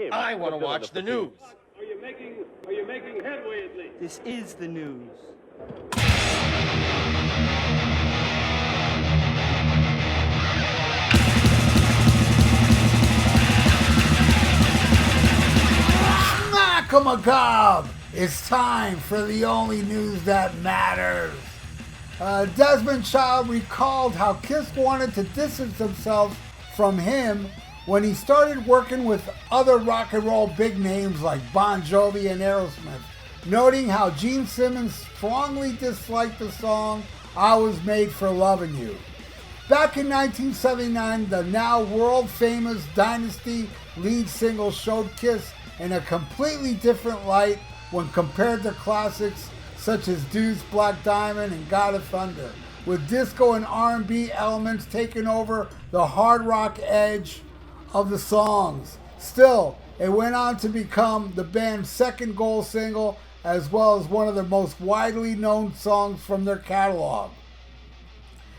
him. I want to watch the news. Are you making headway at least? This is the news. Smack-a-macabre! It's time for the only news that matters. Desmond Child recalled how Kiss wanted to distance themselves from him when he started working with other rock and roll big names like Bon Jovi and Aerosmith, noting how Gene Simmons strongly disliked the song I Was Made for Loving You. Back in 1979, the now world-famous Dynasty lead single showed Kiss in a completely different light when compared to classics such as Deuce, Black Diamond, and God of Thunder, with disco and R&B elements taking over the hard rock edge of the songs. Still, it went on to become the band's second gold single, as well as one of the most widely known songs from their catalog.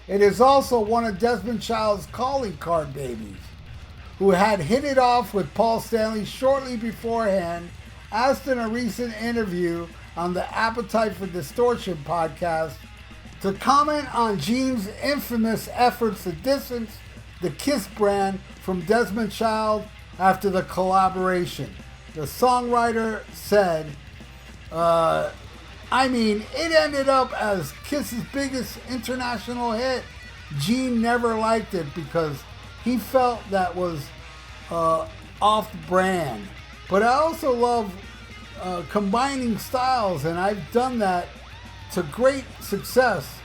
It is also one of Desmond Child's calling card babies, who had hit it off with Paul Stanley shortly beforehand, asked in a recent interview on the Appetite for Distortion podcast to comment on Gene's infamous efforts to distance the Kiss brand from Desmond Child after the collaboration. The songwriter said, it ended up as Kiss's biggest international hit. Gene never liked it because he felt that was off-brand. But I also love combining styles, and I've done that to great success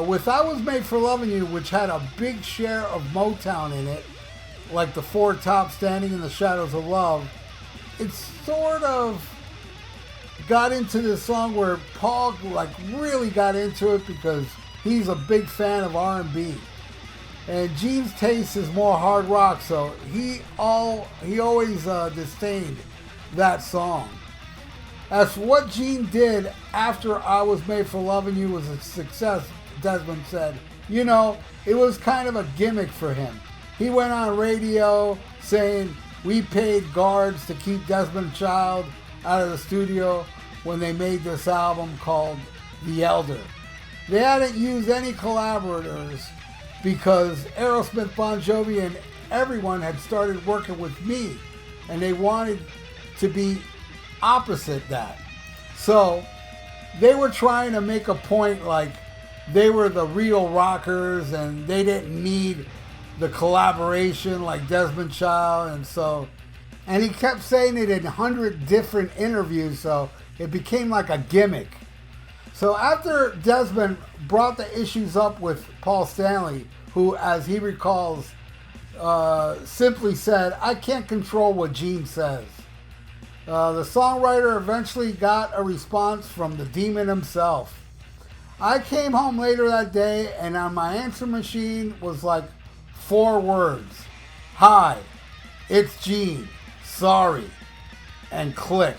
with I Was Made for Loving You, which had a big share of Motown in it, like the Four Tops, Standing in the Shadows of Love. It sort of got into this song where Paul really got into it because he's a big fan of R&B. And Gene's taste is more hard rock, so he always disdained that song. As for what Gene did after I Was Made for Loving You was a success, Desmond said, it was kind of a gimmick for him. He went on radio saying, "We paid guards to keep Desmond Child out of the studio when they made this album called The Elder. They hadn't used any collaborators because Aerosmith, Bon Jovi, and everyone had started working with me, and they wanted to be opposite that. So they were trying to make a point like they were the real rockers and they didn't need the collaboration like Desmond Child, and he kept saying it in 100 different interviews, so it became like a gimmick. So after Desmond brought the issues up with Paul Stanley, who, as he recalls, simply said, "I can't control what Gene says," the songwriter eventually got a response from the demon himself. "I came home later that day, and on my answer machine was like 4 words. Hi, it's Gene. Sorry." And click.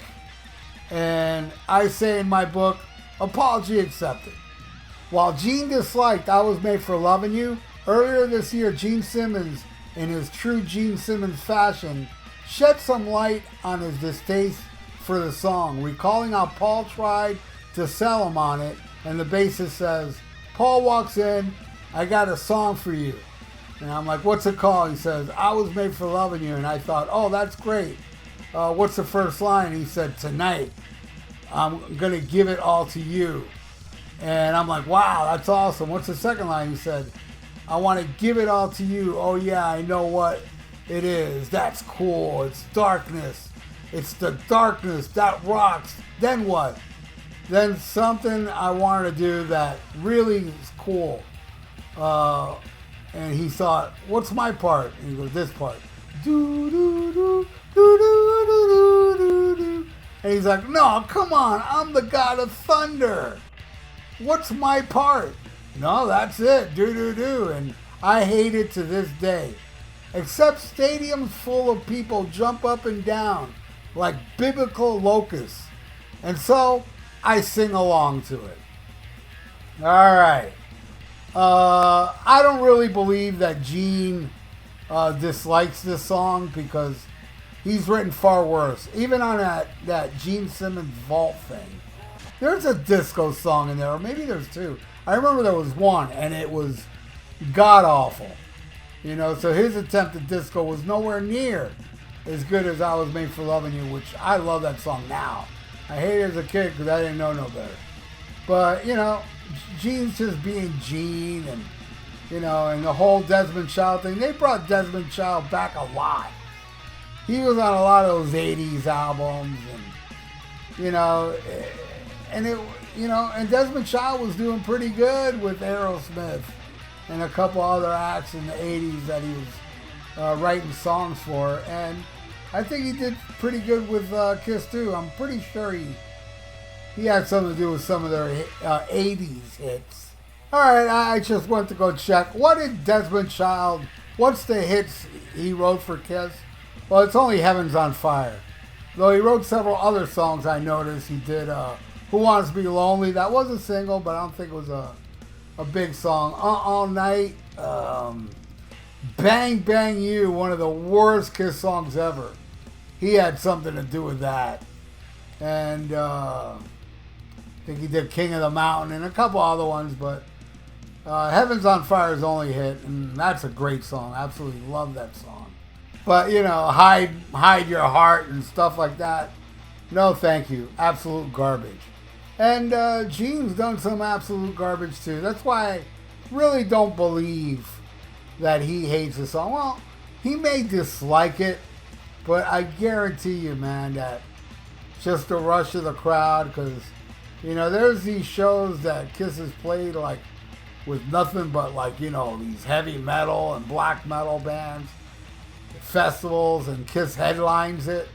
And I say in my book, apology accepted. While Gene disliked I Was Made for Loving You, earlier this year, Gene Simmons, in his true Gene Simmons fashion, shed some light on his distaste for the song, recalling how Paul tried to sell him on it, and the bassist says, "Paul walks in, I got a song for you." And I'm like, "What's it called?" He says, "I Was Made for Loving You." And I thought, "Oh, that's great. What's the first line?" He said, "Tonight, I'm going to give it all to you." And I'm like, "Wow, that's awesome. What's the second line?" He said, "I want to give it all to you. Oh yeah, I know what it is. That's cool. It's darkness. It's the darkness that rocks. Then what?" Then something I wanted to do that really is cool. And he thought, "What's my part?" And he goes, "This part. Do, do, do, do, do, do, do, do." And he's like, "No, come on. I'm the God of Thunder. What's my part?" "No, that's it. Do, do, do." And I hate it to this day. Except stadiums full of people jump up and down like biblical locusts. And so I sing along to it. All right. I don't really believe that Gene dislikes this song because he's written far worse. Even on that Gene Simmons Vault thing. There's a disco song in there, or maybe there's two. I remember there was one, and it was god-awful. You know, so his attempt at disco was nowhere near as good as I Was Made for Loving You, which I love that song now. I hate it as a kid because I didn't know no better. But, you know, Gene's just being Gene, and, you know, and the whole Desmond Child thing. They brought Desmond Child back a lot. He was on a lot of those 80s albums, and, you know, and Desmond Child was doing pretty good with Aerosmith and a couple other acts in the 80s that he was writing songs for. And I think he did pretty good with Kiss too. I'm pretty sure he had something to do with some of their 80s hits. Alright, I just went to go check. What did Desmond Child, what's the hits he wrote for Kiss? Well, it's only Heaven's on Fire. Though he wrote several other songs I noticed. He did Who Wants to Be Lonely. That was a single, but I don't think it was a big song. All Night. Bang Bang You, one of the worst Kiss songs ever. He had something to do with that. And I think he did King of the Mountain and a couple other ones, but Heaven's on Fire is only hit, and that's a great song. Absolutely love that song. But, you know, Hide Your Heart and stuff like that. No, thank you. Absolute garbage. And Gene's done some absolute garbage too. That's why I really don't believe that he hates the song. Well, he may dislike it, but I guarantee you, man, that just the rush of the crowd, because, you know, there's these shows that Kiss has played, like, with nothing but, like, you know, these heavy metal and black metal bands, festivals, and Kiss headlines it.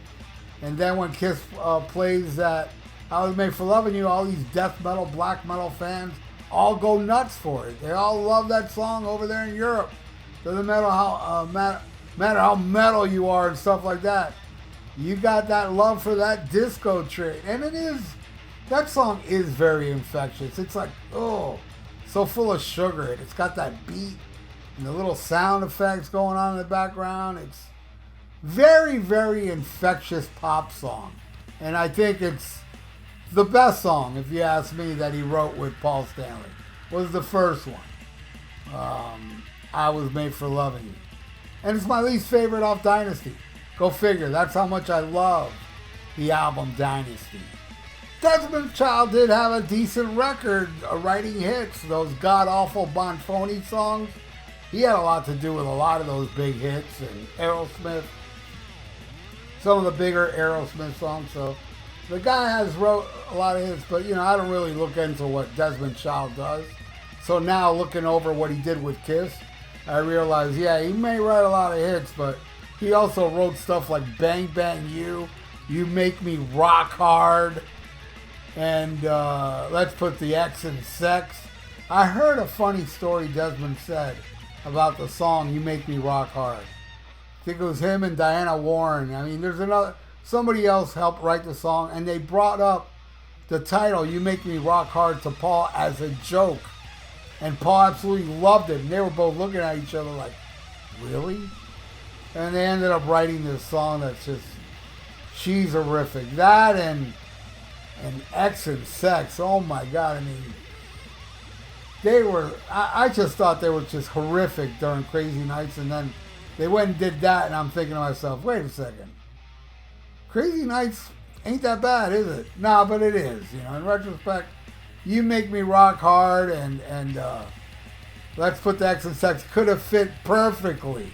And then when Kiss plays that I Was Made for Loving You, all these death metal, black metal fans all go nuts for it. They all love that song over there in Europe. Doesn't matter how metal you are and stuff like that. You got that love for that disco trick. And that song is very infectious. It's like, oh, so full of sugar. It's got that beat and the little sound effects going on in the background. It's very, very infectious pop song. And I think it's the best song, if you ask me, that he wrote with Paul Stanley. Was the first one. I Was Made for Loving You. And it's my least favorite off Dynasty. Go figure. That's how much I love the album Dynasty. Desmond Child did have a decent record writing hits. Those god-awful Bonfoni songs. He had a lot to do with a lot of those big hits. And Aerosmith. Some of the bigger Aerosmith songs. So the guy has wrote a lot of hits. But, you know, I don't really look into what Desmond Child does. So now looking over what he did with Kiss, I realize, yeah, he may write a lot of hits, but he also wrote stuff like Bang Bang You, You Make Me Rock Hard, and Let's Put the X in Sex. I heard a funny story Desmond said about the song You Make Me Rock Hard. I think it was him and Diana Warren. I mean, somebody else helped write the song, and they brought up the title You Make Me Rock Hard to Paul as a joke. And Paul absolutely loved it. And they were both looking at each other like, really? And they ended up writing this song that's just, she's horrific. That and X and Sex. Oh my God. I mean, I just thought they were just horrific during Crazy Nights. And then they went and did that. And I'm thinking to myself, wait a second. Crazy Nights ain't that bad, is it? Nah, but it is. You know, in retrospect, You Make Me Rock Hard and Let's Put the X in Sex could have fit perfectly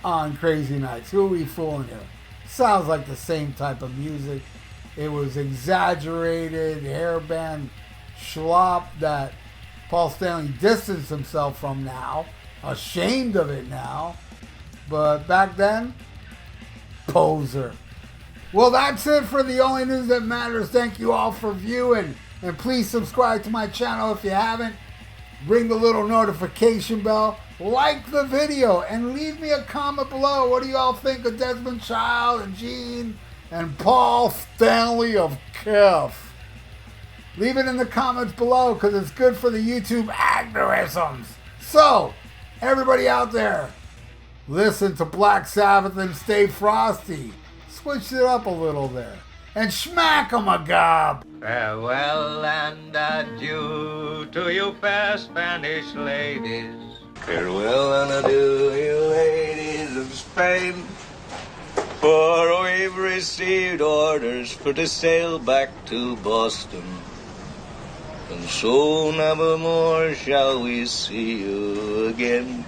on Crazy Nights. Who are we fooling here? Sounds like the same type of music. It was exaggerated, hairband schlop that Paul Stanley distanced himself from now. Ashamed of it now. But back then, poser. Well, that's it for the Only News That Matters. Thank you all for viewing. And please subscribe to my channel if you haven't. Ring the little notification bell. Like the video. And leave me a comment below. What do you all think of Desmond Child and Gene and Paul Stanley of Kiss? Leave it in the comments below because it's good for the YouTube algorithms. So, everybody out there, Listen to Black Sabbath and stay frosty. Switched it up a little there. And smack 'em a gob. Farewell and adieu to you fair Spanish ladies. Farewell and adieu, you ladies of Spain. For we've received orders for to sail back to Boston. And so never more shall we see you again.